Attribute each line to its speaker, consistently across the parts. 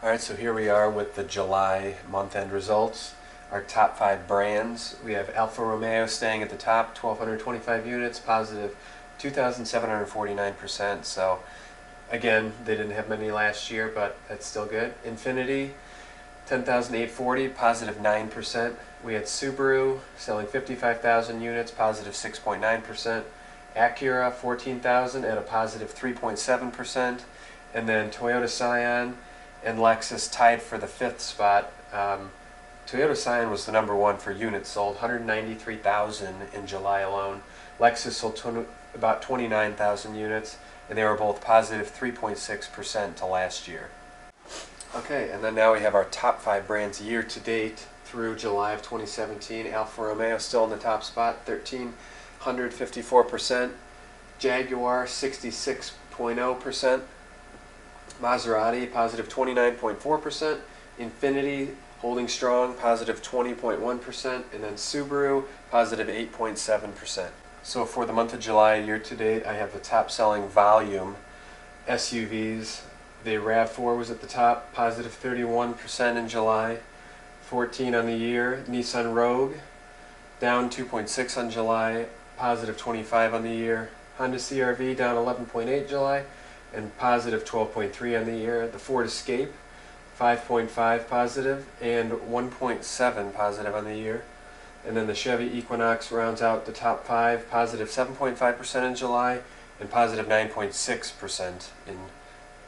Speaker 1: Alright, so here we are with the July month-end results. Our top 5 brands. We have Alfa Romeo staying at the top, 1,225 units, positive 2,749%. So again, they didn't have many last year, but that's still good. Infiniti, 10,840, positive 9%. We had Subaru selling 55,000 units, positive 6.9%. Acura, 14,000 at a positive 3.7%. And then Toyota Scion and Lexus tied for the 5th spot. Toyota Scion was the number 1 for units sold, 193,000 in July alone. Lexus sold about 29,000 units, and they were both positive 3.6% to last year. Okay, and then now we have our top 5 brands year to date through July of 2017. Alfa Romeo still in the top spot, 1,354%. Jaguar, 66.0%. Maserati, positive 29.4%. Infiniti, holding strong, positive 20.1%. And then Subaru, positive 8.7%. So for the month of July, year to date, I have the top selling volume SUVs. The RAV4 was at the top, positive 31% in July, 14 on the year. Nissan Rogue, down 2.6 on July, positive 25 on the year. Honda CR-V down 11.8 July, and positive 12.3 on the year. The Ford Escape, 5.5 positive and 1.7 positive on the year. And then the Chevy Equinox rounds out the top 5, positive 7.5% in July and positive 9.6% in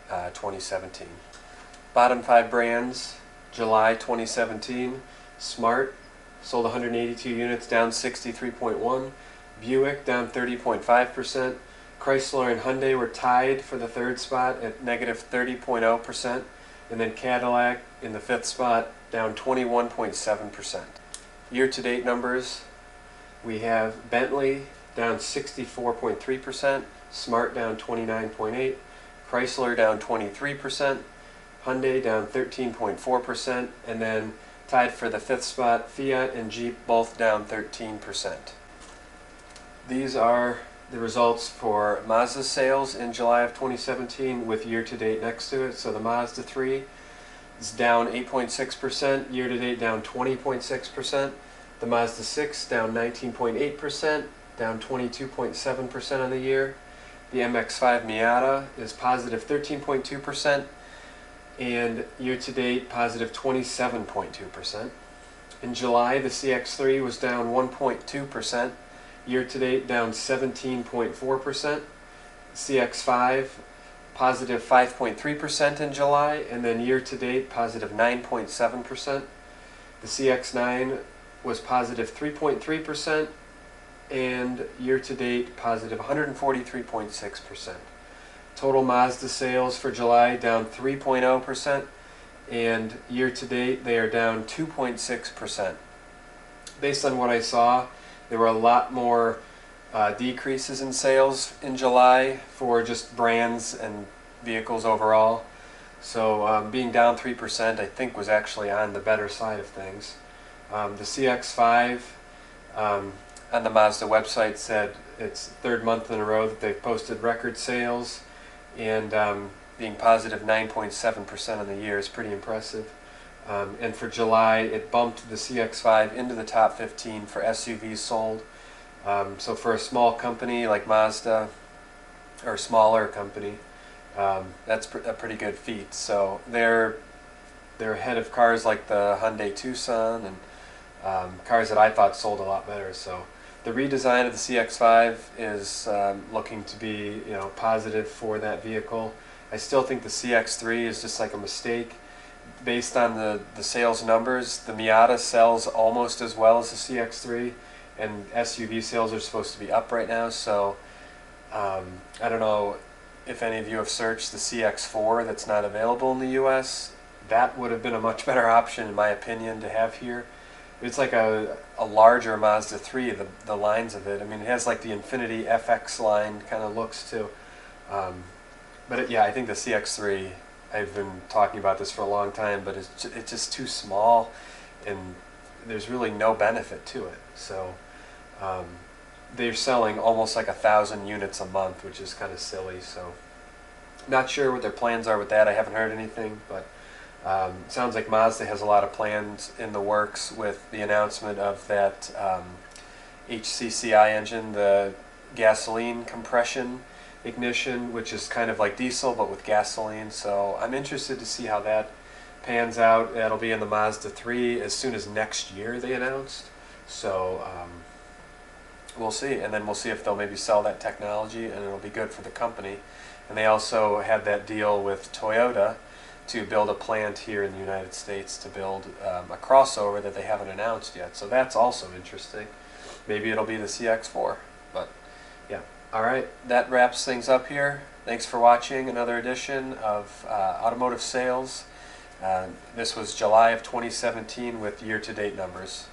Speaker 1: 2017. Bottom 5 brands, July 2017. Smart sold 182 units, down 63.1. Buick down 30.5%. Chrysler and Hyundai were tied for the 3rd spot at negative 30.0%. And then Cadillac in the 5th spot, down 21.7%. Year-to-date numbers, we have Bentley down 64.3%, Smart down 29.8%, Chrysler down 23%, Hyundai down 13.4%, and then tied for the 5th spot, Fiat and Jeep both down 13%. These are the results for Mazda sales in July of 2017 with year-to-date next to it. So the Mazda 3 is down 8.6%, year-to-date down 20.6%. The Mazda 6 down 19.8%, down 22.7% on the year. The MX-5 Miata is positive 13.2%, and year-to-date positive 27.2%. In July, the CX-3 was down 1.2%. Year-to-date down 17.4%. CX-5 positive 5.3% in July, and then year-to-date positive 9.7%. The CX-9 was positive 3.3%, and year-to-date positive 143.6%. Total Mazda sales for July down 3.0%, and year-to-date they are down 2.6%. Based on what I saw, there were a lot more decreases in sales in July for just brands and vehicles overall. So being down 3% I think was actually on the better side of things. The CX-5 on the Mazda website said it's 3rd month in a row that they've posted record sales, and being positive 9.7% on the year is pretty impressive. And for July, it bumped the CX-5 into the top 15 for SUVs sold. So for a small company like Mazda, or a smaller company, that's a pretty good feat. So they're ahead of cars like the Hyundai Tucson and cars that I thought sold a lot better. So the redesign of the CX-5 is looking to be, positive for that vehicle. I still think the CX-3 is just like a mistake. Based on the sales numbers, the Miata sells almost as well as the CX-3, and SUV sales are supposed to be up right now. So I don't know if any of you have searched the CX-4 that's not available in the US. That would have been a much better option in my opinion to have here. It's like a larger Mazda 3, the lines of it. I mean, it has like the Infiniti FX line kind of looks too. But yeah, I think the CX-3, I've been talking about this for a long time, but it's just too small, and there's really no benefit to it. So they're selling almost like 1,000 units a month, which is kind of silly. So not sure what their plans are with that. I haven't heard anything, but Sounds like Mazda has a lot of plans in the works with the announcement of that HCCI engine, the gasoline compression ignition, which is kind of like diesel but with gasoline. So I'm interested to see how that pans out. That'll be in the Mazda 3 as soon as next year, they announced. So we'll see, and then we'll see if they'll maybe sell that technology, and it'll be good for the company. And they also had that deal with Toyota to build a plant here in the United States to build a crossover that they haven't announced yet. So that's also interesting. Maybe it'll be the CX-4, but yeah. All right, that wraps things up here. Thanks for watching another edition of Automotive Sales. This was July of 2017 with year-to-date numbers.